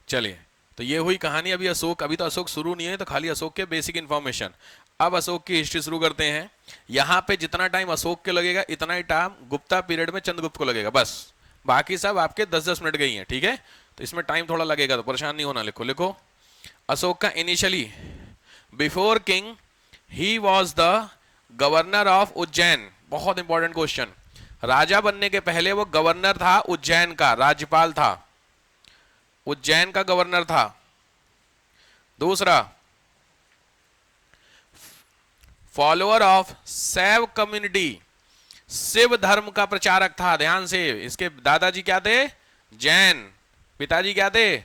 चलिए, तो ये हुई कहानी। अभी अशोक, अभी तो अशोक शुरू नहीं है, तो खाली अशोक के बेसिक इंफॉर्मेशन। अब अशोक की हिस्ट्री शुरू करते हैं। यहाँ पे जितना टाइम अशोक के लगेगा इतना ही टाइम गुप्ता पीरियड में चंद्रगुप्त को लगेगा, बस। बाकी सब आपके 10-10 मिनट गई हैं, ठीक है। तो इसमें टाइम थोड़ा लगेगा, तो परेशान नहीं होना। लिखो लिखो। अशोक का initially, before king he was the governor of Ujjain. बहुत इंपॉर्टेंट क्वेश्चन। राजा बनने के पहले वो गवर्नर था उज्जैन का, राज्यपाल था, उज्जैन का गवर्नर था। दूसरा, फॉलोअर ऑफ शैव कम्युनिटी, शिव धर्म का प्रचारक था। ध्यान से, इसके दादाजी क्या थे? जैन। पिताजी क्या थे?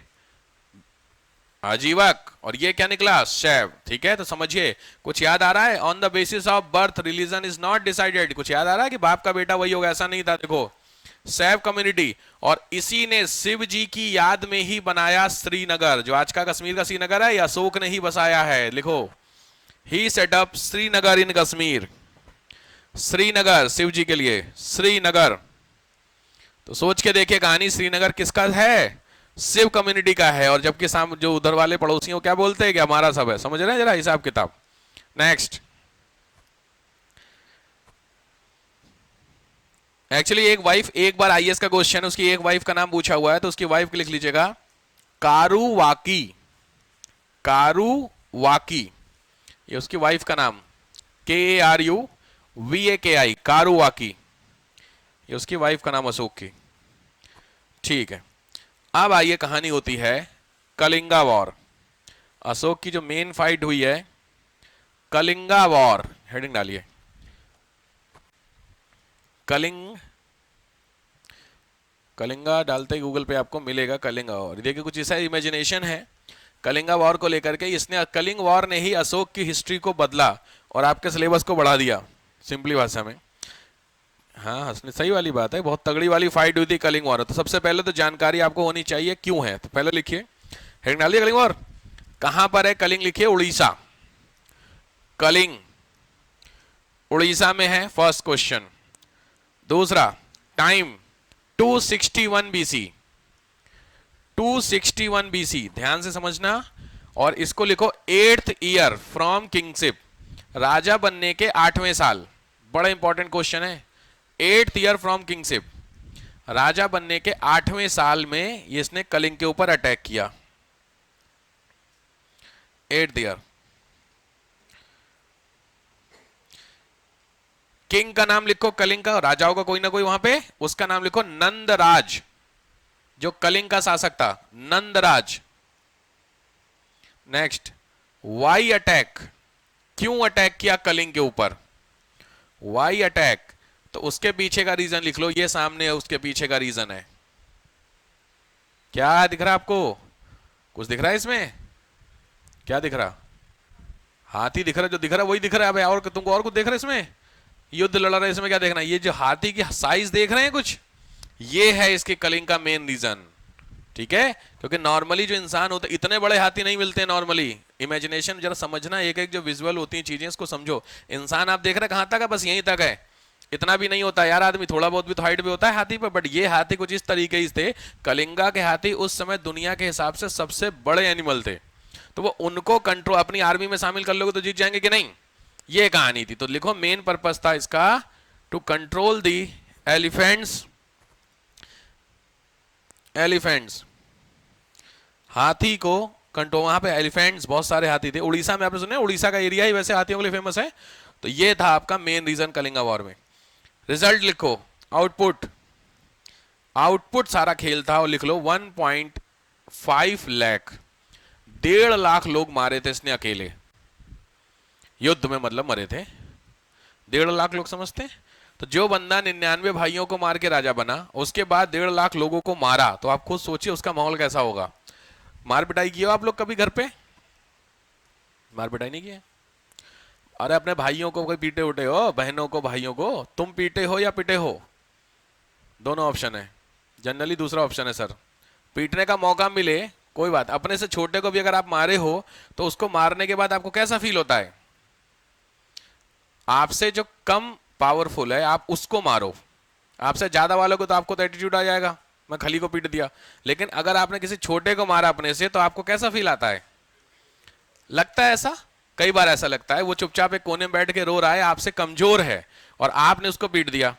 आजीवक। और ये क्या निकला? शैव। ठीक है, तो समझिए। कुछ याद आ रहा है? On the basis of birth religion is not decided. कुछ याद आ रहा है कि बाप का बेटा वही होगा? ऐसा नहीं था। देखो, शैव कम्युनिटी, और इसी ने शिव जी की याद में ही बनाया श्रीनगर, जो आज का कश्मीर का श्रीनगर है, या अशोक ने ही बसाया है। लिखो, ही सेट अप श्रीनगर इन कश्मीर। श्रीनगर शिव जी के लिए, श्रीनगर। तो सोच के देखिए कहानी, श्रीनगर किसका है? शिव कम्युनिटी का है। और जबकि सामने जो उधर वाले पड़ोसियों क्या बोलते हैं कि हमारा सब है। समझ रहे हैं जरा हिसाब किताब। नेक्स्ट, एक्चुअली एक वाइफ, एक बार आईएएस का क्वेश्चन है, उसकी एक वाइफ का नाम पूछा हुआ है, तो उसकी वाइफ लिख लीजिएगा कारुवाकी। कारुवाकी, ये उसकी वाइफ का नाम, KARUVAKI, कारुवाकी। ये उसकी वाइफ का नाम अशोक की। ठीक है, अब आइए कहानी होती है कलिंगा वॉर। अशोक की जो मेन फाइट हुई है, कलिंगा वॉर। हेडिंग डालिए, कलिंगा डालते ही गूगल पे आपको मिलेगा कलिंगा वॉर। देखिए, कुछ ऐसा इमेजिनेशन है कलिंगा वॉर को लेकर के। इसने, कलिंग वॉर ने ही अशोक की हिस्ट्री को बदला और आपके सिलेबस को बढ़ा दिया, सिंपली भाषा में। हाँ, हंसने सही वाली बात है, बहुत तगड़ी वाली फाइट हुई थी कलिंग वॉर। तो सबसे पहले तो जानकारी आपको होनी चाहिए क्यों है। तो पहले लिखिए, हेडिंग डालिए कलिंग वॉर। कहां पर है कलिंग? लिखिए उड़ीसा। कलिंग उड़ीसा में है, फर्स्ट क्वेश्चन। दूसरा, टाइम 261 बीसी। 261 बीसी, ध्यान से समझना। और इसको लिखो 8th ईयर फ्रॉम किंगशिप, राजा बनने के 8वें साल। बड़ा इंपॉर्टेंट क्वेश्चन है। 8th ईयर फ्रॉम किंगशिप, राजा बनने के 8वें साल में ये इसने कलिंग के ऊपर अटैक किया। 8th year. किंग का नाम लिखो कलिंग का, राजाओं का कोई ना कोई वहां पे, उसका नाम लिखो नंदराज, जो कलिंग का शासक था, नंदराज। नेक्स्ट, वाई अटैक, क्यों अटैक किया कलिंग के ऊपर? वाई अटैक, तो उसके पीछे का रीजन लिख लो, ये सामने है, उसके पीछे का रीजन है। क्या दिख रहा है आपको? कुछ दिख रहा है इसमें? क्या दिख रहा? हाथी दिख रहा है, जो दिख रहा है वही दिख रहा है। भाई और तुमको और कुछ देख रहा है इसमें? युद्ध लड़ रहा है, इसमें क्या देखना? ये जो हाथी की साइज देख रहे हैं कुछ, ये है इसके कलिंग का मेन रीजन। ठीक है, क्योंकि नॉर्मली जो इंसान होते इतने बड़े हाथी नहीं मिलते नॉर्मली। इमेजिनेशन जरा समझना, एक एक जो विजुअल होती हैं चीजें, इसको समझो। इंसान आप देख रहे कहां तक है? बस यहीं तक है, इतना भी नहीं होता यार आदमी, थोड़ा बहुत भी तो हाइट भी होता है हाथी पर। बट ये हाथी कुछ इस तरीके से थे। कलिंगा के हाथी उस समय दुनिया के हिसाब से सबसे बड़े एनिमल थे। तो वो उनको कंट्रोल, अपनी आर्मी में शामिल कर लोगे तो जीत जाएंगे कि नहीं, ये कहानी थी। तो लिखो, मेन पर्पस था इसका to control the elephants. Elephants, हाथी को कंट्रोल। वहां पे एलिफेंट्स, बहुत सारे हाथी थे। उड़ीसा में आपने सुना, उड़ीसा का एरिया ही वैसे हाथियों के लिए फेमस है। तो ये था आपका मेन रीजन कलिंगा वॉर में। रिजल्ट लिखो, आउटपुट। आउटपुट सारा खेल था, और लिख लो 1.5 लाख, 1.5 लाख लोग मारे थे इसने अकेले युद्ध में, मतलब मरे थे 1.5 लाख लोग। समझते? तो जो बंदा 99 भाइयों को मार के राजा बना, उसके बाद 1.5 लाख लोगों को मारा, तो आप खुद सोचिए उसका माहौल कैसा होगा। मार पिटाई की हो आप लोग कभी घर पे? मार पिटाई नहीं किया? अरे अपने भाइयों को कोई पीटे उठे हो, बहनों को, भाइयों को? तुम पीटे हो या पिटे हो? दोनों ऑप्शन है। जनरली दूसरा ऑप्शन है सर। पीटने का मौका मिले कोई बात, अपने से छोटे को भी अगर आप मारे हो तो उसको मारने के बाद आपको कैसा फील होता है? आपसे जो कम पावरफुल है आप उसको मारो, आपसे ज्यादा वालों को तो आपको तो एटीट्यूड आ जाएगा। मैं खली को पीट दिया। लेकिन अगर आपने किसी छोटे को मारा अपने से तो आपको कैसा फील आता है? लगता है ऐसा? कई बार ऐसा लगता है, वो चुपचाप एक कोने में बैठ के रो रहा है, आपसे कमजोर है और आपने उसको पीट दिया।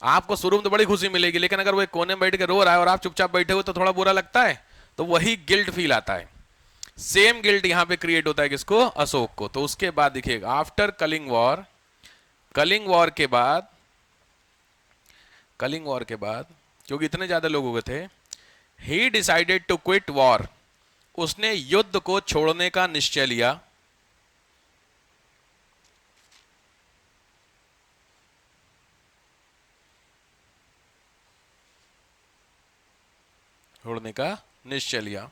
आपको शुरू में तो बड़ी खुशी मिलेगी, लेकिन अगर वो एक कोने में बैठ के रो रहा है और आप चुपचाप बैठे हो तो थोड़ा बुरा लगता है। तो वही गिल्ट फील आता है। सेम गिल्ट यहां पे क्रिएट होता है किसको? अशोक को। तो उसके बाद देखिएगा, after Kalinga war, Kalinga war के बाद, कलिंग वॉर के बाद क्योंकि इतने ज्यादा लोग हो गए थे, he decided to quit war, उसने युद्ध को छोड़ने का निश्चय लिया। छोड़ने का निश्चय लिया।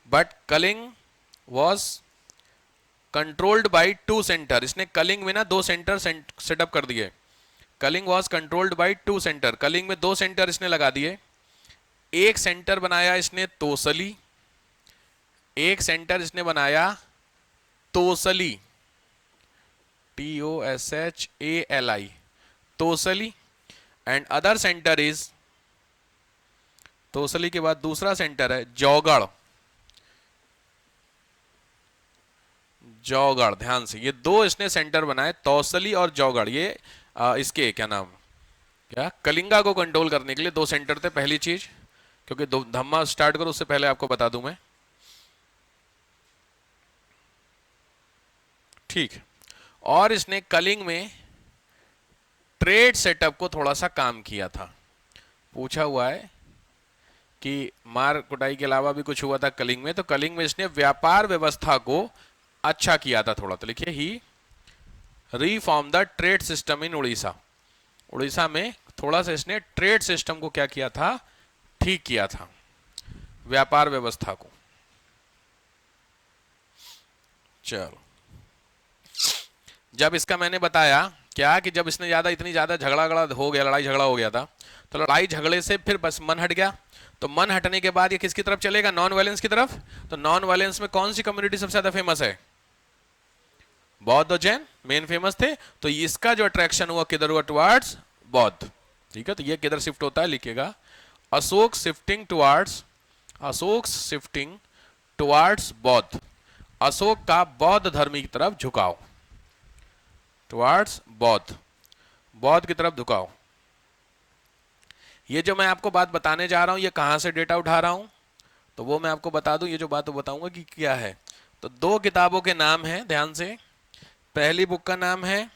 But Kalinga was controlled by two centre, इसने कलिंग में ना दो सेंटर सेटअप कर दिए। Kalinga was controlled by two centre, Kalinga में दो सेंटर इसने लगा दिए। एक सेंटर बनाया इसने तोसली, एक सेंटर इसने बनाया Tosali, TOSHALI, Tosali. And other centre is, Tosali के बाद दूसरा सेंटर है जौगढ़। जौगढ़, ध्यान से, ये दो इसने सेंटर बनाए, तौसली और जौगढ़। ये इसके क्या नाम, क्या कलिंगा को कंट्रोल करने के लिए दो सेंटर थे, पहली चीज। क्योंकि धम्मा स्टार्ट करो उससे पहले आपको बता दूं मैं, ठीक। और इसने कलिंग में ट्रेड सेटअप को थोड़ा सा काम किया था। पूछा हुआ है कि मार कुटाई के अलावा भी कुछ हुआ था कलिंग में, तो कलिंग में इसने व्यापार व्यवस्था को अच्छा किया था थोड़ा। तो लिखिए, he reform the trade system in Orissa, Orissa में थोड़ा सा इसने ट्रेड सिस्टम को क्या किया था? ठीक किया था, व्यापार व्यवस्था को। चलो, जब इसका मैंने बताया क्या कि जब इसने इतनी ज्यादा झगड़ा हो गया, लड़ाई झगड़ा हो गया था, तो लड़ाई झगड़े से फिर बस मन हट गया। तो मन हटने के बाद ये किसकी तरफ चलेगा? नॉन वायलेंस की तरफ। तो नॉन वायलेंस में कौन सी कम्युनिटी सबसे ज्यादा फेमस है? बौद्ध और जैन मेन फेमस थे। तो इसका जो अट्रैक्शन हुआ किधर हुआ? टुवर्ड्स बौद्ध। ठीक है, तो ये किधर शिफ्ट होता है? लिखिएगा, Ashok shifting towards, Ashok shifting towards बौद्ध, अशोक का बौद्ध धर्म की तरफ झुकाव, टुवर्ड्स बौद्ध, बौद्ध की तरफ झुकाव। ये जो मैं आपको बात बताने जा रहा हूं, ये कहां से डेटा उठा रहा हूं तो वो मैं आपको बता दूं। ये जो बात बताऊंगा कि क्या है, तो दो किताबों के नाम हैं, ध्यान से। पहली बुक का नाम है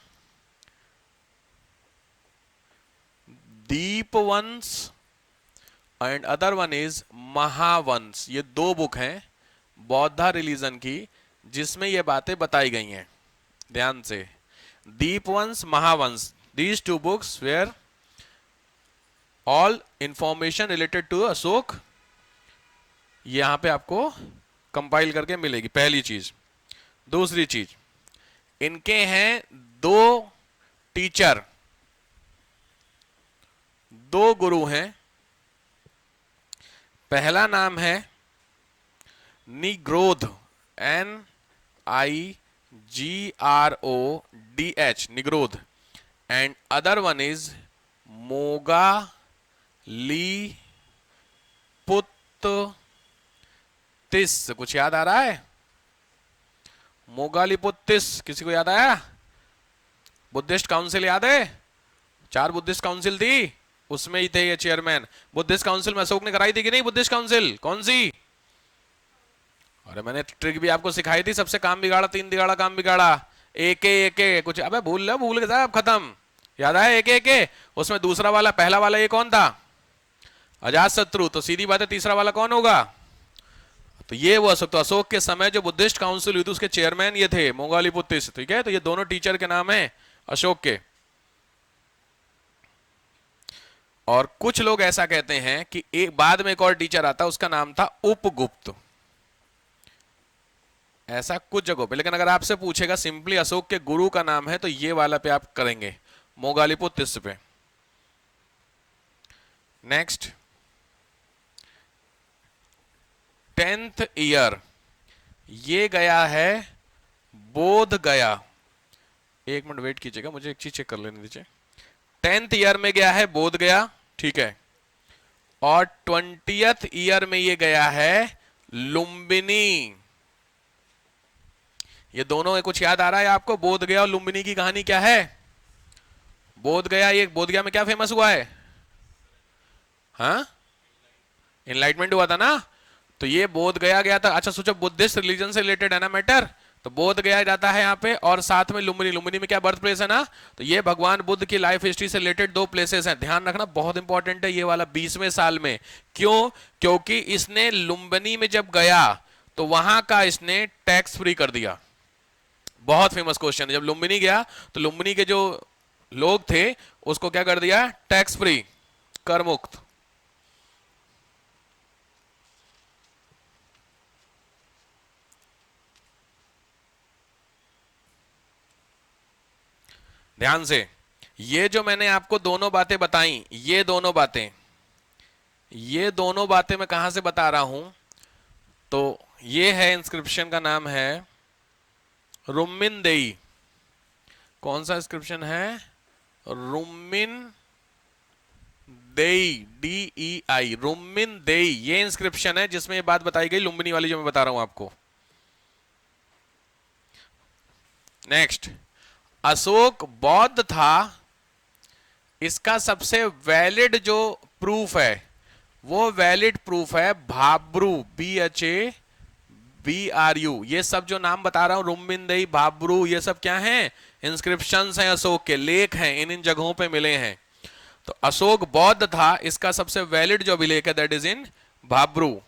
Dipavamsa and other one is Mahavamsa. ये दो बुक हैं बौद्ध रिलीजन की जिसमें ये बातें बताई गई हैं, ध्यान से। Dipavamsa, Mahavamsa, these two books where all information related to Ashoka, यहां पे आपको कंपाइल करके मिलेगी, पहली चीज। दूसरी चीज, इनके हैं दो टीचर, दो गुरु हैं। पहला नाम है Nigrodh, NIGRODH, Nigrodh. And other one is Moggaliputtatissa. कुछ याद आ रहा है? मोगालीपुत्तिस, किसी को याद आया? बुद्धिस्ट काउंसिल याद है? 4 बुद्धिस्ट काउंसिल थी, उसमें ही थे ये चेयरमैन। बुद्धिस्ट काउंसिल में अशोक ने कराई थी कि नहीं? बुद्धिस्ट काउंसिल कौन सी? अरे मैंने ट्रिक भी आपको सिखाई थी, सबसे काम बिगाड़ा, 3 बिगाड़ा काम बिगाड़ा, एक कुछ, अबे भूल गए साहब, खत्म। याद आया? एक उसमें दूसरा वाला, पहला वाला ये कौन था? अजात शत्रु। तो सीधी बात है, तीसरा वाला कौन होगा? तो ये वो अशोक। तो अशोक के समय जो बुद्धिस्ट काउंसिल हुई थी उसके चेयरमैन ये थे, मोगालीपुत्तिस। ठीक है, तो ये दोनों टीचर के नाम है अशोक के। और कुछ लोग ऐसा कहते हैं कि एक बाद में एक और टीचर आता, उसका नाम था उपगुप्त। ऐसा कुछ जगहों पे, लेकिन अगर आपसे पूछेगा सिंपली अशोक के गुरु का नाम है तो ये वाला पे आप करेंगे, मोगालीपुत्तिस पे। नेक्स्ट, 10th ईयर, ये गया है बोध गया। एक मिनट वेट कीजिएगा, मुझे एक चीज चेक कर लेने दीजिए। 10th ईयर में गया है बोध गया, ठीक है। और 20th ईयर में ये गया है लुम्बिनी। ये दोनों में कुछ याद आ रहा है आपको? बोध गया और लुम्बिनी की कहानी क्या है? बोध गया, ये बोध गया में क्या फेमस हुआ है? हाँ, इनलाइटमेंट हुआ था ना। तो ये बोध गया गया था। अच्छा सोचो, बुद्धिस्ट रिलीजन से रिलेटेड है ना मैटर, तो बोध गया जाता है यहाँ पे, और साथ में लुम्बिनी। लुम्बिनी में क्या बर्थ प्लेस है ना, तो ये भगवान बुद्ध की लाइफ हिस्ट्री से रिलेटेड दो प्लेसेस हैं। ध्यान रखना, बहुत इंपॉर्टेंट है ये वाला 20वें साल में। क्यों? क्योंकि इसने लुम्बिनी में जब गया तो वहां का इसने टैक्स फ्री कर दिया। बहुत फेमस क्वेश्चन है। जब लुम्बिनी गया तो लुम्बिनी के जो लोग थे उसको क्या कर दिया? टैक्स फ्री, कर मुक्त। ध्यान से, ये जो मैंने आपको दोनों बातें बताई, ये दोनों बातें मैं कहां से बता रहा हूं? तो ये है, इंस्क्रिप्शन का नाम है रुम्मिन देई। कौन सा इंस्क्रिप्शन है? रुम्मिन देई, DEI, रुम्मिन देई। ये इंस्क्रिप्शन है जिसमें ये बात बताई गई लुम्बिनी वाली जो मैं बता रहा हूं आपको। नेक्स्ट, अशोक बौद्ध था, इसका सबसे वैलिड जो प्रूफ है वो वैलिड प्रूफ है भाब्रू, BHABRU। ये सब जो नाम बता रहा हूं, रुम्मिनदेई, भाब्रू, ये सब क्या हैं? इंस्क्रिप्शंस हैं, अशोक के लेख हैं, इन जगहों पे मिले हैं। तो अशोक बौद्ध था, इसका सबसे वैलिड जो अभिलेख है that is in Bhabru.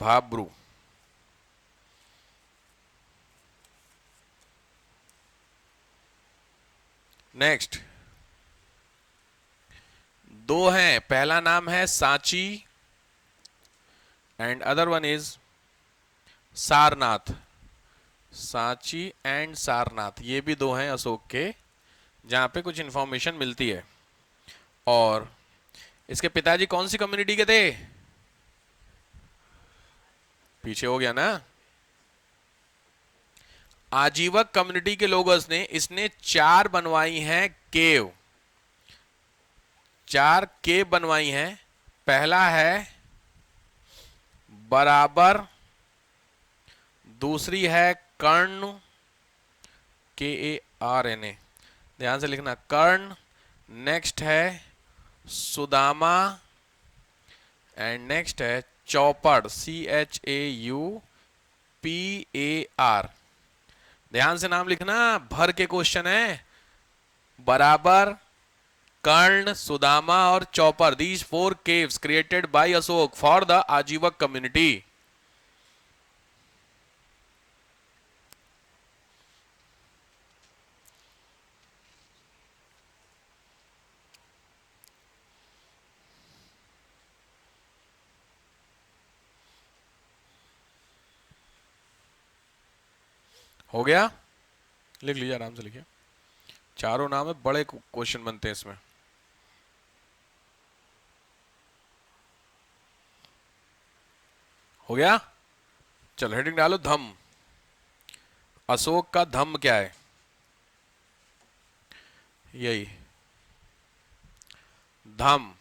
Bhabru. Next, दो हैं, पहला नाम है Sanchi and other one is Sarnath. Sanchi and Sarnath, ये भी दो हैं अशोक के, जहां पे कुछ इंफॉर्मेशन मिलती है। और इसके पिताजी कौन सी कम्युनिटी के थे? पीछे हो गया ना। आजीवक कम्युनिटी के लोगों ने इसने 4 बनवाई हैं केव, 4 केव बनवाई हैं। पहला है बराबर, दूसरी है कर्ण, KARNA, ध्यान से लिखना, कर्ण। नेक्स्ट है सुदामा एंड नेक्स्ट है चौपड़, CHAUPAR। ध्यान से नाम लिखना, भर के क्वेश्चन है। बराबर, कर्ण, सुदामा और chopper, these 4 caves created by Ashok for the आजीवक community. हो गया? लिख लीजिए, आराम से लिखिए। चारों नाम है, बड़े क्वेश्चन बनते हैं इसमें। हो गया? चलो हेडिंग डालो, धम्म। अशोक का धम्म क्या है? यही धम्म।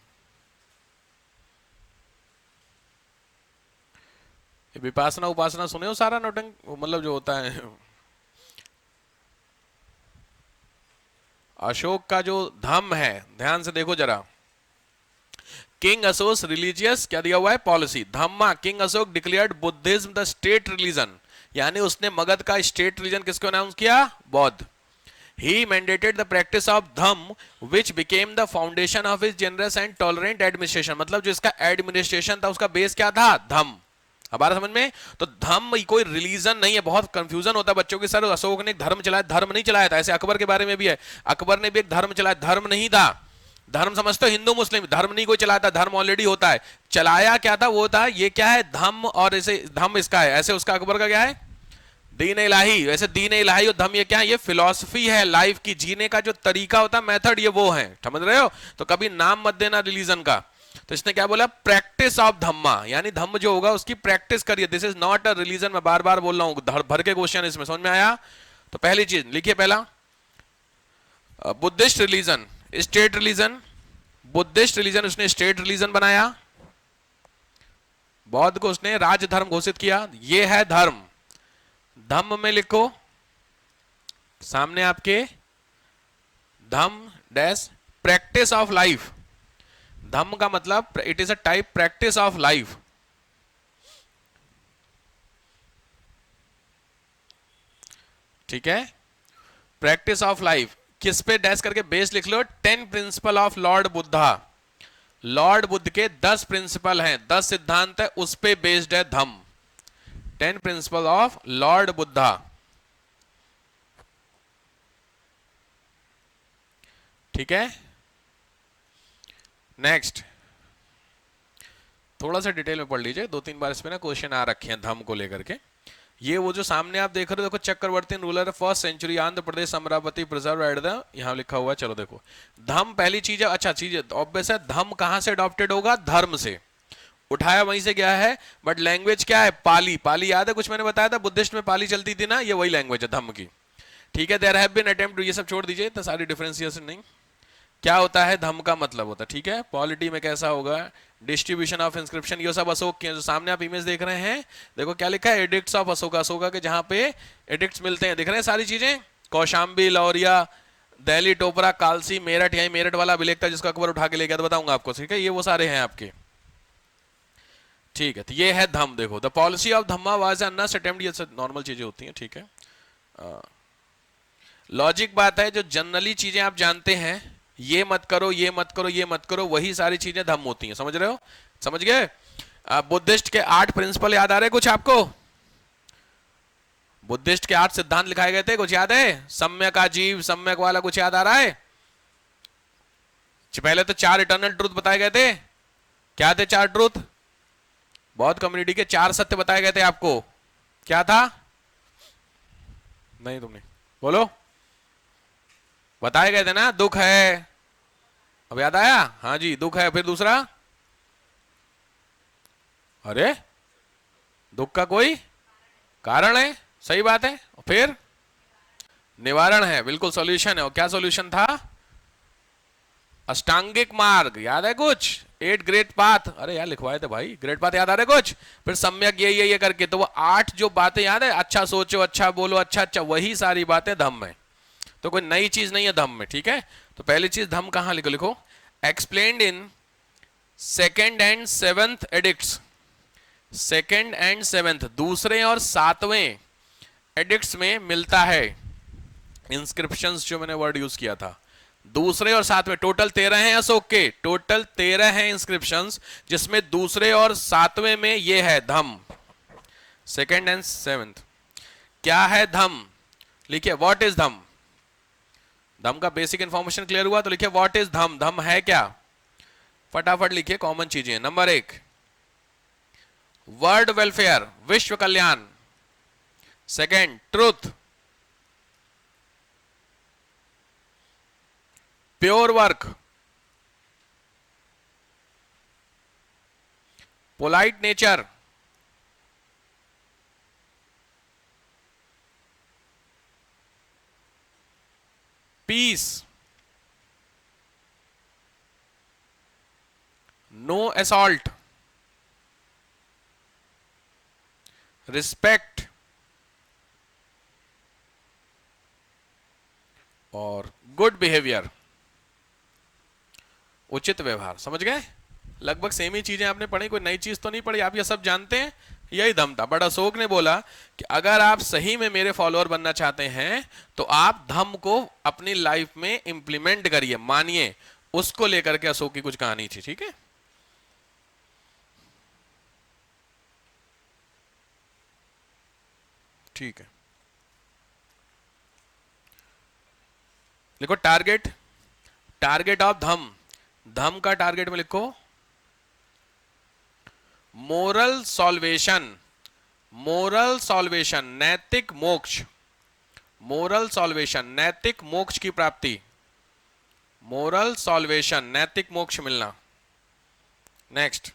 विपासना उपासना सुने हो सारा नौटंक, मतलब जो होता है। अशोक का जो धम्म है, ध्यान से देखो जरा। किंग अशोक रिलीजियस, क्या दिया हुआ है? Policy. Dhamma, king Ashok declared Buddhism the state religion, यानी उसने मगध का स्टेट रिलीजन किसको अनाउंस किया? बौद्ध। He mandated the practice of Dhamm, which became the foundation of his generous and tolerant administration। मतलब जो इसका एडमिनिस्ट्रेशन था उसका बेस क्या था? धम्म। हमारा समझ में? तो धम्म कोई रिलीजन नहीं है। बहुत कंफ्यूजन होता है बच्चों के, सर अशोक ने एक धर्म चलाया, धर्म नहीं चलाया था। ऐसे अकबर के बारे में भी है, अकबर ने भी एक धर्म चलाया, धर्म नहीं था। धर्म समझते हो? हिंदू मुस्लिम, धर्म नहीं कोई चलाता, धर्म ऑलरेडी होता है। चलाया क्या था? वो था, ये क्या है? धम्म, और ऐसे धम्म इसका है, ऐसे उसका अकबर का क्या है? दीन इलाही। वैसे दीन इलाही और धम्म ये क्या है? ये फिलॉसफी है, लाइफ की जीने का जो तरीका होता है, मेथड, ये वो है। समझ रहे हो? तो कभी नाम मत देना रिलीजन का। तो इसने क्या बोला? प्रैक्टिस ऑफ धम्मा, यानी धम्म जो होगा उसकी प्रैक्टिस करिए। This is not a religion. मैं बार बार बोल रहा हूं, भर के क्वेश्चन इसमें, समझ में आया? तो पहली चीज लिखिए, पहला Buddhist religion, state religion, Buddhist religion उसने स्टेट रिलीजन बनाया, बौद्ध को उसने राज्य धर्म घोषित किया। ये है धर्म। धम्म में लिखो सामने आपके, धम्म डैश प्रैक्टिस ऑफ लाइफ। धम्म का मतलब it is a type practice of life. ठीक है, प्रैक्टिस ऑफ लाइफ किस पे डैश करके बेस लिख लो, 10 principle of Lord Buddha. Lord Buddha के 10 प्रिंसिपल हैं, 10 सिद्धांत है, उस पे बेस्ड है धम्म। 10 प्रिंसिपल ऑफ लॉर्ड बुद्धा। ठीक है, नेक्स्ट थोड़ा सा डिटेल में पढ़ लीजिए, 2-3 बार इसमें ना क्वेश्चन आ रखे हैं धम्म को लेकर के। ये वो जो सामने आप देख रहे हो, देखो Chakravarti ruler first century Andhra Pradesh Amaravati preserve at the, यहां लिखा हुआ है, चलो देखो धम्म पहली चीज है। अच्छा चीज ऑब्वियस है, धम्म कहां से अडॉप्टेड होगा, धर्म से उठाया वहीं से गया है, बट लैंग्वेज क्या है, पाली। पाली याद है कुछ मैंने बताया था, बुद्धिस्ट में पाली चलती थी ना, ये वही लैंग्वेज है धम्म की। ठीक है, देयर हैव बीन अटेम्प्ट, ये सब छोड़ दीजिए तो सारी डिफरेंशिएशन नहीं। क्या होता है धम्म का मतलब होता है, ठीक है, पॉलिटी में कैसा होगा, डिस्ट्रीब्यूशन ऑफ इंस्क्रिप्शन, ये सब अशोक के जो सामने आप इमेज देख रहे हैं, देखो क्या लिखा है, एडिक्ट्स ऑफ अशोका। अशोका के जहां पे एडिक्ट्स मिलते हैं, दिख रहे हैं सारी चीजें, कौशाम्बी, लौरिया, दिल्ली, टोपरा, कालसी, मेरठ, यही मेरठ वाला अभिलेख था जिसका अकबर उठा के ले गया, तो बताऊंगा आपको। ठीक है, ये वो सारे हैं आपके। ठीक है, तो ये है धम्म। देखो the policy of Dhamma was Anas attempt, ये नॉर्मल चीजें होती हैं। ठीक है, लॉजिक बात है, जो जनरली चीजें आप जानते हैं, ये मत करो, ये मत करो, ये मत करो, वही सारी चीजें धम्म होती हैं। समझ रहे हो, समझ गए। बुद्धिस्ट के 8 प्रिंसिपल याद आ रहे कुछ आपको, बुद्धिस्ट के 8 सिद्धांत लिखाए गए थे, कुछ याद है, सम्यक आजीव, सम्यक वाला कुछ याद आ रहा है। पहले तो 4 इटर्नल ट्रूथ बताए गए थे, क्या थे 4 ट्रूथ, बौद्ध कम्युनिटी के 4 सत्य बताए गए थे आपको, क्या था, नहीं तुमने बोलो, बताए गए थे ना, दुख है, अब याद आया, हाँ जी दुख है, फिर दूसरा, अरे दुख का कोई कारण है, सही बात है, फिर निवारण है, बिल्कुल सॉल्यूशन है। और क्या सॉल्यूशन था, अष्टांगिक मार्ग, याद है कुछ, 8 ग्रेट पाथ, अरे यार लिखवाए थे भाई, ग्रेट पाथ याद आ रहे कुछ, फिर सम्यक ये करके, तो वो 8 जो बातें याद है, अच्छा सोचो, अच्छा बोलो, अच्छा अच्छा, वही सारी बातें धम्म में, तो कोई नई चीज नहीं है धम्म में। ठीक है, तो पहली चीज धम्म कहां लिखो, लिखो explained in 2nd and 7th addicts, 2nd and 7th दूसरे और 7वें एडिक्ट्स में मिलता है, इंस्क्रिप्शंस जो मैंने वर्ड यूज किया था, दूसरे और 7वें, टोटल 13 हैं अशोक के, टोटल 13 हैं इंस्क्रिप्शंस, जिसमें दूसरे और 7वें में ये है धम्म, 2nd and 7th। क्या है धम्म, लिखिए व्हाट इज धम्म, धम्म का बेसिक इंफॉर्मेशन क्लियर हुआ, तो लिखिए व्हाट इज धम्म, धम्म है क्या, फटाफट लिखिए, कॉमन चीजें। नंबर 1 वर्ल्ड वेलफेयर, विश्व कल्याण, 2nd truth, pure work, polite nature, peace, no assault, respect और गुड बिहेवियर, उचित व्यवहार। समझ गए, लगभग सेम ही चीजें आपने पढ़ी, कोई नई चीज तो नहीं पढ़ी, आप ये सब जानते हैं, यही धम्म था। बट अशोक ने बोला कि अगर आप सही में मेरे फॉलोअर बनना चाहते हैं तो आप धम्म को अपनी लाइफ में इंप्लीमेंट करिए, मानिए, उसको लेकर के अशोक की कुछ कहानी थी। ठीक है, ठीक है, लिखो टारगेट, टारगेट ऑफ धम्म, धम्म का टारगेट में लिखो मोरल सॉल्वेशन, मोरल सॉल्वेशन, नैतिक मोक्ष, मोरल सॉल्वेशन, नैतिक मोक्ष की प्राप्ति, मोरल सॉल्वेशन, नैतिक मोक्ष मिलना। Next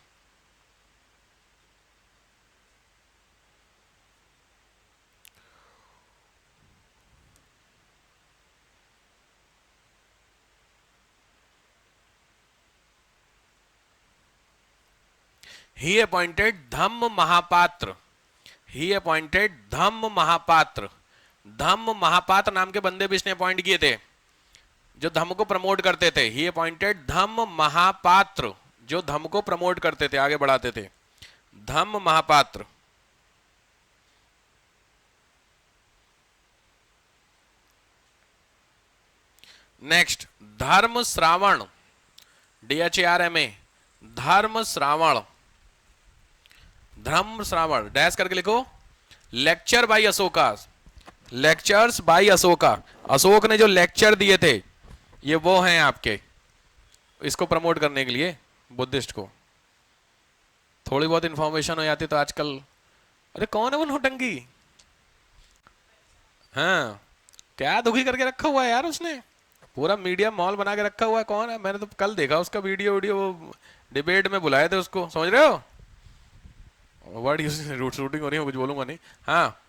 he appointed Dhamma Mahapatra, he appointed Dhamma Mahapatra. Dhamma Mahapatra नाम के बंदे भी इसने अपॉइंट किए थे जो धम्म को प्रमोट करते थे। ही अपॉइंटेड धम्म महापात्र, जो धम्म को प्रमोट करते थे, आगे बढ़ाते थे, धम्म महापात्र। नेक्स्ट धर्म श्रावण, DHARMA, धर्म श्रावण, धर्म श्रावण डैश करके लिखो। Lecture by Ashoka, lectures by Ashoka, Ashok ने जो लेक्चर दिए थे ये वो हैं आपके, इसको प्रमोट करने के लिए बुद्धिस्ट को। थोड़ी बहुत इंफॉर्मेशन हो जाती तो आजकल, अरे कौन है वो नौटंकी, हाँ क्या दुखी करके रखा हुआ है यार उसने, पूरा मीडिया मॉल बना के रखा हुआ है। कौन है, मैंने तो कल देखा उसका वीडियो, वो डिबेट में बुलाए थे उसको, समझ रहे हो, वर्ड यूज शूटिंग हो रही है, कुछ बोलूंगा नहीं। हाँ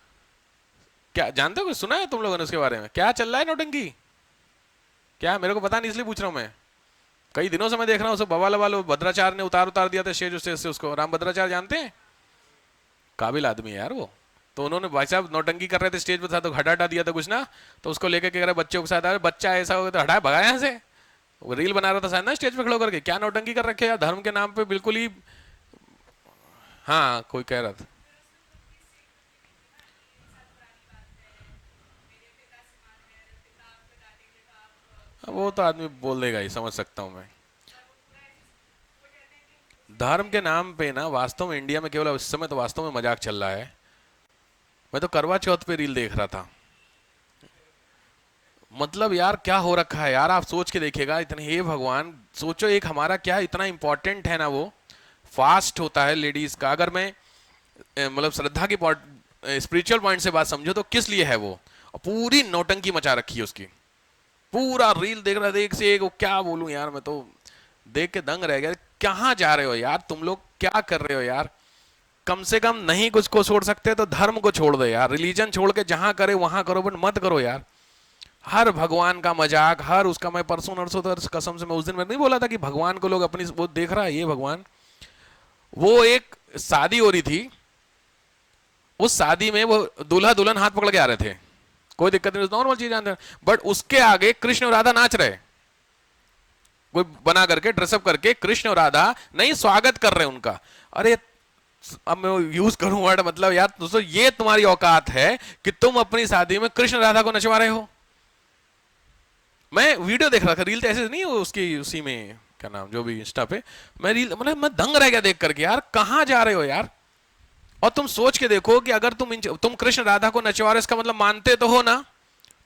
क्या जानते हो, कुछ सुना है तुम लोगों ने उसके बारे में, क्या चल रहा है नौटंकी, क्या मेरे को पता नहीं इसलिए पूछ रहा हूँ मैं। कई दिनों से मैं देख रहा हूँ उसे बवाल वालो भद्राचार्य ने उतार दिया था स्टेज से उसको। राम भद्राचार्य जानते हैं, काबिल आदमी है यार वो। तो उन्होंने भाई साहब नौटंकी कर रहे थे स्टेज पर था तो हटा दिया था कुछ ना, तो उसको लेकर के बच्चों के साथ आ बच्चा ऐसा हो गया तो हटाया भगाया यहाँ से। वो रील बना रहा था शायद ना स्टेज पे खड़ो करके, क्या नौटंकी कर रखे यार धर्म के नाम पे बिल्कुल ही। हाँ कोई कह रहा था, वो तो आदमी बोल देगा ही, समझ सकता हूँ मैं। धर्म के नाम पे ना वास्तव में इंडिया में केवल इस समय तो वास्तव में मजाक चल रहा है। मैं तो करवा चौथ पे रील देख रहा था, मतलब यार क्या हो रखा है यार, आप सोच के देखिएगा इतने, हे भगवान सोचो एक हमारा क्या इतना इंपॉर्टेंट है ना, वो फास्ट होता है लेडीज का। अगर मैं मतलब श्रद्धा की स्पिरिचुअल पॉइंट से बात समझो तो किस लिए है वो, और पूरी नौटंकी मचा रखी है उसकी, पूरा रील देख रहा था एक से एक। वो क्या बोलूं यार, मैं तो देख के दंग रह गया। कहाँ जा रहे हो यार तुम लोग, क्या कर रहे हो यार, कम से कम नहीं कुछ को छोड़ सकते तो धर्म को छोड़ दो यार, रिलीजन छोड़ के जहां करे वहां करो, बट मत करो यार हर भगवान का मजाक, हर उसका। मैं परसों नरसों तो कसम से मैं उस दिन मैंने नहीं बोला था कि भगवान को लोग अपनी वो देख रहा है, ये भगवान। वो एक शादी हो रही थी, उस शादी में वो दूल्हा दुल्हन हाथ पकड़ के आ रहे थे, कोई दिक्कत नहीं, नॉर्मल चीज जानते हैं, बट उसके आगे कृष्ण और राधा नाच रहे, कोई बना करके ड्रेसअप करके कृष्ण और राधा नहीं स्वागत कर रहे उनका। अरे अब मैं यूज करूं वर्ड, मतलब यार दोस्तों ये तुम्हारी औकात है कि तुम अपनी शादी में कृष्ण राधा को नचवा रहे हो। मैं वीडियो देख रहा था, रील तो ऐसे नहीं उसकी, उसी में क्या नाम जो भी इंस्टा पे मैं रील, मतलब मैं दंग रह गया देख करके यार, कहां जा रहे हो यार। और तुम सोच के देखो कि अगर तुम कृष्ण राधा को नचवा रहे, इसका मतलब मानते तो हो ना,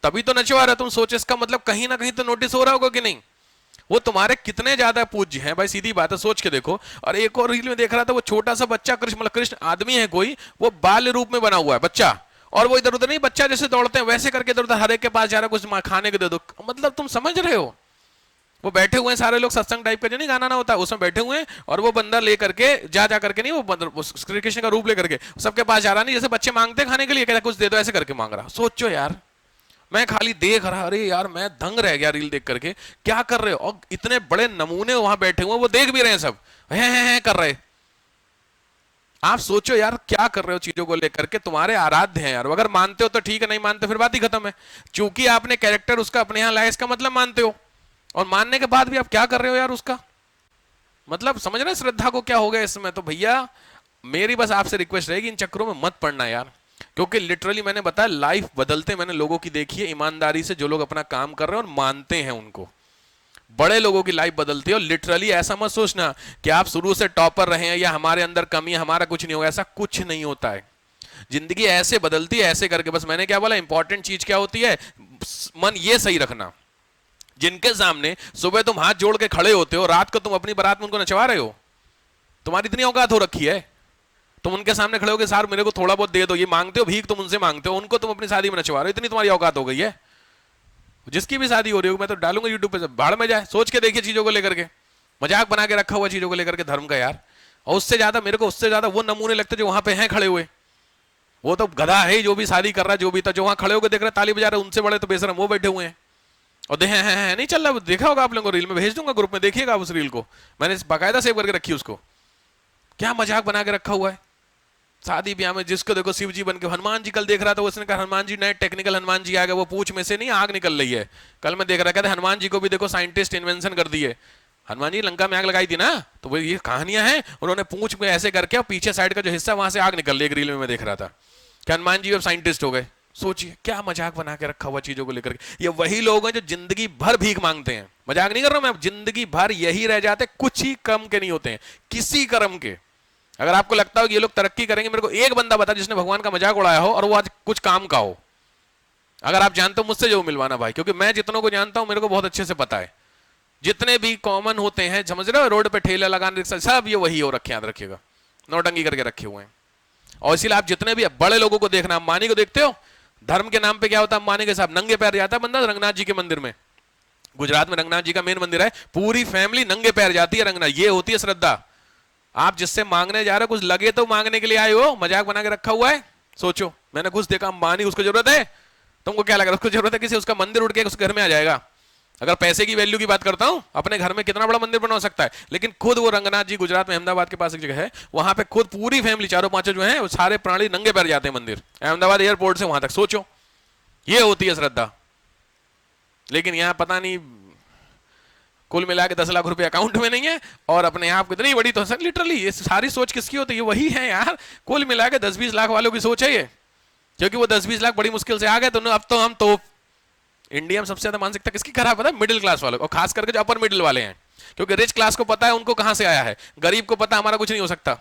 तभी तो नचवा रहे तुम। सोच इसका मतलब कहीं ना कहीं तो नोटिस हो रहा होगा कि नहीं, वो तुम्हारे कितने ज्यादा पूज्य हैं भाई, सीधी बात है, सोच के देखो। और एक और रील में देख रहा था, वो छोटा सा बच्चा कृष्ण, मतलब कृष्ण आदमी है कोई, वो बाल रूप में बना हुआ है बच्चा, और वो इधर उधर नहीं, बच्चा जैसे दौड़ते हैं वैसे करके इधर उधर हर एक के पास जा रहा है, कुछ खाने को दे दो। मतलब तुम समझ रहे हो, वो बैठे हुए हैं सारे लोग, सत्संग टाइप का जो नहीं गाना ना होता उसमें बैठे हुए हैं, और वो बंदा लेकर के जा करके नहीं, वो श्री कृष्ण का रूप लेकर के सबके पास जा रहा, नहीं जैसे बच्चे मांगते हैं खाने के लिए, कहता कुछ दे दो, ऐसे करके मांग रहा। सोचो यार, मैं खाली देख रहा, अरे यार मैं दंग रह गया रील देख करके, क्या कर रहे हो। और इतने बड़े नमूने वहां बैठे हुए, वो देख भी रहे हैं सब, हैं कर रहे। आप सोचो यार क्या कर रहे हो चीजों को लेकर के, तुम्हारे आराध्य हैं यार, अगर मानते हो तो ठीक है, नहीं मानते फिर बात ही खत्म है। चूंकि आपने कैरेक्टर उसका अपने यहां लाया, इसका मतलब मानते हो, और मानने के बाद भी आप क्या कर रहे हो यार उसका, मतलब समझ रहे श्रद्धा को क्या हो गया इसमें। तो भैया मेरी बस आपसे रिक्वेस्ट रहेगी, इन चक्करों में मत पड़ना यार, क्योंकि लिटरली मैंने बताया लाइफ बदलते मैंने लोगों की देखी है, ईमानदारी से जो लोग अपना काम कर रहे हैं और मानते हैं उनको, बड़े लोगों की लाइफ बदलती है। और लिटरली ऐसा मत सोचना कि आप शुरू से टॉपर रहे हैं या हमारे अंदर कमी है, हमारा कुछ नहीं होगा, ऐसा कुछ नहीं होता है। जिंदगी ऐसे बदलती है, ऐसे करके। बस मैंने क्या बोला, इंपॉर्टेंट चीज क्या होती है, मन ये सही रखना। जिनके सामने सुबह तुम हाथ जोड़ के खड़े होते हो, रात को तुम अपनी बारात में उनको नचवा रहे हो, तुम्हारी इतनी औकात हो रखी है, तुम उनके सामने खड़े हो के सार मेरे को थोड़ा बहुत दे दो, ये मांगते हो भीख, तुम उनसे मांगते हो, उनको तुम अपनी शादी में नचवा रहे हो, इतनी तुम्हारी औकात हो गई है। जिसकी भी शादी हो रही हो, मैं तो डालूंगा यूट्यूब पे, भाड़ में जाए, सोच के देखिए चीजों को लेकर के, मजाक बना के रखा हुआ चीजों को लेकर के धर्म का यार। और उससे ज्यादा मेरे को, उससे ज्यादा वो नमूने लगते जो वहां पे हैं खड़े हुए, वो तो गधा है जो भी शादी कर रहा है, जो भी था, जो वहां खड़े होकर देख रहे ताली बजा रहे, उनसे बड़े तो बेशरम वो बैठे हुए हैं। और दे हैं नहीं चल रहा, देखा होगा आप लोगों को, रील में भेज दूंगा ग्रुप में, देखिएगा उस रील को, मैंने बाकायदा सेव करके रखी उसको। क्या मजाक बना के रखा हुआ है। शादी ब्याह में जिसको देखो शिव जी बन के, हनुमान जी कल देख रहा था, उसने कहा हनुमान जी नए टेक्निकल हनुमान जी आ गए, वो पूछ में से नहीं आग निकल रही है। कल मैं देख रहा, कहते हनुमान जी को भी देखो साइंटिस्ट इन्वेंशन कर दिए। हनुमान जी लंका में आग लगाई थी ना, तो वो ये कहानियां हैं, उन्होंने पूछ में ऐसे करके और पीछे साइड का जो हिस्सा वहां से आग निकल रही है, रील में मैं देख रहा था कि हनुमान जी अब साइंटिस्ट हो गए। सोचिए क्या मजाक बना के रखा हुआ चीजों को लेकर के। ये वही लोग हैं जो जिंदगी भर भीख मांगते हैं, मजाक नहीं कर रहा हूं मैं, जिंदगी भर यही रह जाते, कुछ ही कर्म के नहीं होते हैं, किसी कर्म के। अगर आपको लगता हो कि ये लोग तरक्की करेंगे, मेरे को एक बंदा बता जिसने भगवान का मजाक उड़ाया हो और वो आज कुछ काम का हो। अगर आप जानते हो मुझसे जो मिलवाना भाई, क्योंकि मैं जितनों को जानता हूं मेरे को बहुत अच्छे से पता है। जितने भी कॉमन होते हैं, समझ रहे हो, रोड पे ठेला लगाने रिक्शा, सब ये वही हो रखे, याद रखिएगा, नौटंकी करके रखे हुए हैं। और इसीलिए आप जितने भी बड़े लोगों को देखना, अंबानी को देखते हो, धर्म के नाम पे क्या होता है, अंबानी के साथ नंगे पैर जाता है बंदा रंगनाथ जी के मंदिर में। गुजरात में रंगनाथ जी का मेन मंदिर है, पूरी फैमिली नंगे पैर जाती है रंगनाथ, ये होती है श्रद्धा। आप जिससे मांगने जा रहे हो कुछ लगे तो मांगने के लिए आए हो, मजाक बना के रखा हुआ है। सोचो, मैंने कुछ देखा, अंबानी उसको जरूरत है, तुमको क्या लग रहा है उसको जरूरत है किसी, उसका मंदिर उठ के उसके घर में आ जाएगा। अगर पैसे की वैल्यू की बात करता हूं, अपने घर में कितना बड़ा मंदिर बना सकता है, लेकिन खुद वो रंगनाथ जी गुजरात में अहमदाबाद के पास एक जगह है, वहां पे खुद पूरी फैमिली चारों पांचों जो है वो सारे प्राणी नंगे पैर जाते हैं मंदिर, अहमदाबाद एयरपोर्ट से वहां तक। सोचो, ये होती है श्रद्धा। लेकिन यहां पता नहीं, कुल मिला के 10 लाख रुपए अकाउंट में नहीं है और अपने आप इतनी बड़ी, तो लिटरली ये सारी सोच किसकी होती है, वही है यार, कुल मिला के 10-20 लाख वालों की सोच है ये। क्योंकि वो 10-20 लाख बड़ी मुश्किल से आ गए, तो अब तो हम तो इंडिया में सबसे ज्यादा मानसिकता किसकी खराब पता है, मिडिल क्लास वालों, और खास करके जो अपर मिडिल वाले हैं। क्योंकि रिच क्लास को पता है उनको कहां से आया है, गरीब को पता हमारा कुछ नहीं हो सकता,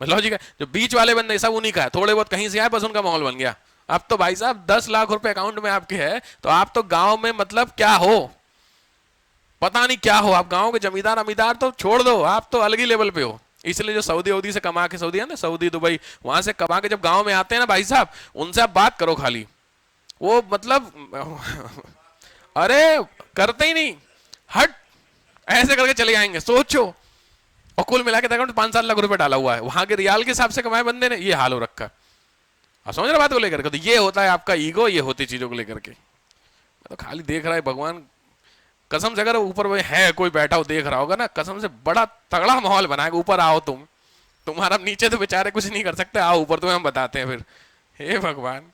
लॉजिक है। जो बीच वाले बंदे सब उन्हीं का है, थोड़े बहुत कहीं से आए, बस उनका माहौल बन गया। अब तो भाई साहब 10 लाख रुपए अकाउंट में आपके है, तो आप तो गांव में मतलब क्या हो, पता नहीं क्या हो आप, गांव के जमींदार अमीदार तो छोड़ दो, आप तो अलग ही लेवल पे हो। इसलिए जो सऊदी से कमा के, सऊदी है ना, सऊदी दुबई, वहां से कमा के जब गांव में आते हैं ना भाई साहब, उनसे आप बात करो खाली, वो मतलब अरे करते ही नहीं, हट ऐसे करके चले आएंगे। सोचो, और कुल मिला के अकाउंट 5-7 लाख रुपए डाला हुआ है, वहां के रियाल के हिसाब से कमाए बंदे ने, ये हाल हो रखा है। आप समझ रहे बात को लेकर के, तो ये होता है आपका ईगो, ये होती चीजों को लेकर के। मैं तो खाली देख रहा है भगवान कसम से, अगर ऊपर वो है कोई बैठा हो देख रहा होगा ना, कसम से बड़ा तगड़ा माहौल बनाएगा। ऊपर आओ तुम, तुम्हारा नीचे तो बेचारे कुछ नहीं कर सकते, आओ ऊपर तुम्हें हम बताते हैं फिर। हे भगवान,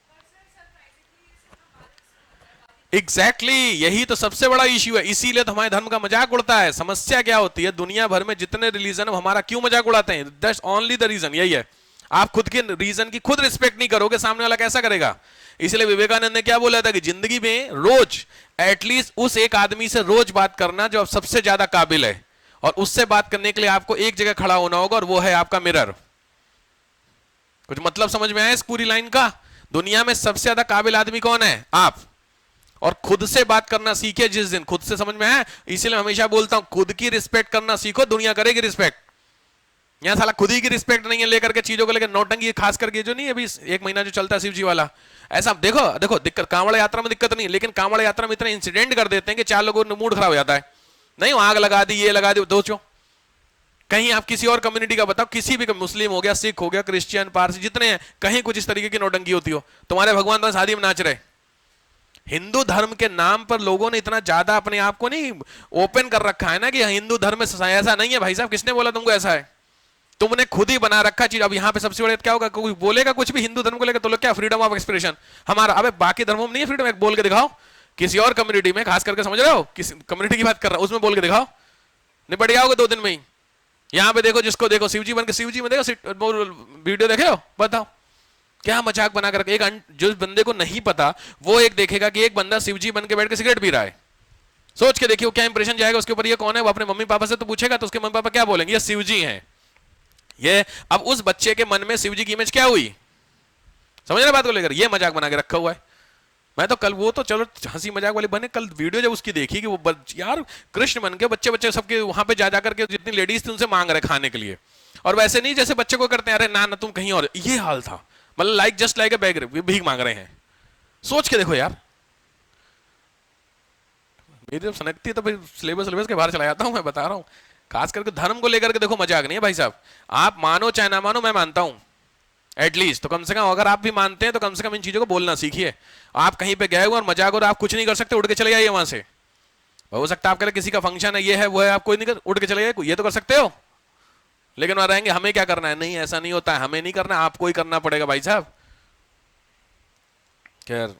एग्जैक्टली यही तो सबसे बड़ा इश्यू है, इसीलिए तो हमारे धर्म का मजाक उड़ता है। समस्या क्या होती है, दुनिया भर में जितने रिलीजन है हमारा क्यों मजाक उड़ाते हैं, दैट्स ओनली द रीजन, यही है। आप खुद के रीजन की खुद रिस्पेक्ट नहीं करोगे, सामने वाला कैसा करेगा। इसलिए विवेकानंद ने क्या बोला था कि जिंदगी में रोज एटलीस्ट उस एक आदमी से रोज बात करना जो सबसे ज्यादा काबिल है, और उससे बात करने के लिए आपको एक जगह खड़ा होना होगा, और वो है आपका मिरर। कुछ मतलब समझ में आया इस पूरी लाइन का। दुनिया में सबसे ज्यादा काबिल आदमी कौन है, आप। और खुद से बात करना सीखे जिस दिन, खुद से समझ में आया। इसीलिए हमेशा बोलता हूं खुद की रिस्पेक्ट करना सीखो, दुनिया करेगी रिस्पेक्ट। यहां साला खुद ही की रिस्पेक्ट नहीं है, लेकर के चीजों को लेकर नौटंकी, खास करके जो नहीं अभी 1 महीना जो चलता है शिव जी वाला, ऐसा देखो देखो दिक्कत, कांवड़ यात्रा में दिक्कत नहीं, लेकिन कांवड़ यात्रा में इतने इंसिडेंट कर देते हैं कि 4 लोगों का मूड खराब हो जाता है। नहीं आग लगा दी, ये लगा दी, दोचो। कहीं आप किसी और कम्युनिटी का बताओ, किसी भी, मुस्लिम हो गया, सिख हो गया, क्रिश्चियन, पारसी, जितने हैं, कहीं कुछ इस तरीके की नौटंकी होती हो। तुम्हारे भगवान तो शादी में नाच रहे। हिंदू धर्म के नाम पर लोगों ने इतना ज्यादा अपने आप को नहीं ओपन कर रखा है ना कि हिंदू धर्म में ऐसा नहीं है। भाई साहब किसने बोला तुमको ऐसा है, तुमने खुद ही बना रखा चीज। अब यहाँ पे सबसे बड़े क्या होगा, कोई बोलेगा कुछ भी हिंदू धर्म को लेकर तो लोग क्या, फ्रीडम ऑफ एक्सप्रेशन हमारा। अबे बाकी धर्मों में नहीं है फ्रीडम, एक बोल के दिखाओ। किसी और कम्युनिटी में, खास करके समझ रहे हो किस कम्युनिटी की बात कर रहा हूं, उसमें बोल के दिखाओ, निपट जाओगे 2 दिन में ही। यहाँ पे देखो, जिसको देखो शिवजी बन के, शिवजी में देखो वीडियो देखे हो, बताओ क्या मजाक बना कर। एक जो बंदे को नहीं पता वो एक देखेगा कि एक बंदा शिवजी बन के बैठ के सिगरेट पी रहा है, सोच के देखिए क्या इंप्रेशन जाएगा उसके ऊपर। ये कौन है, वो अपने मम्मी पापा से तो पूछेगा, तो उसके मम्मी पापा क्या बोलेंगे, ये शिवजी हैं। ये अब उस बच्चे के मन में शिवजी की इमेज क्या हुई, समझ रहे बात को लेकर, ये मजाक बना के रखा हुआ है। मैं तो कल, वो तो चलो हंसी मजाक वाली बने, कल वीडियो जब उसकी देखी कि वो यार कृष्ण बन के बच्चे बच्चे सबके वहां पे जा करके जितनी लेडीज थी उनसे मांग रहे खाने के लिए, और वैसे नहीं जैसे बच्चे को करते हैं, अरे ना ना तुम कहीं और, ये हाल था। मतलब like just like a bag, भीख मांग रहे हैं। सोच के देखो यार, मेरी जब सनकती है तो फिर सिलेबस के बाहर चला जाता हूं, मैं बता रहा हूं। खास करके धर्म को लेकर के देखो मजाक नहीं है भाई साहब। आप मानो चाहे ना मानो, मैं मानता हूं एटलीस्ट, तो कम से कम अगर आप भी मानते हैं तो कम से कम इन चीजों को बोलना सीखिए। आप कहीं पे गए हो और मजाक, और आप कुछ नहीं कर सकते, उड़ के चले जाइए वहां से। हो सकता है आपके लिए किसी का फंक्शन है, ये है वो है, आप कोई नहीं कर, उड़ के चले जाइए, ये तो कर सकते हो। लेकिन वहां रहेंगे हमें क्या करना है, नहीं ऐसा नहीं होता है, हमें नहीं करना, आपको ही करना पड़ेगा भाई साहब। खैर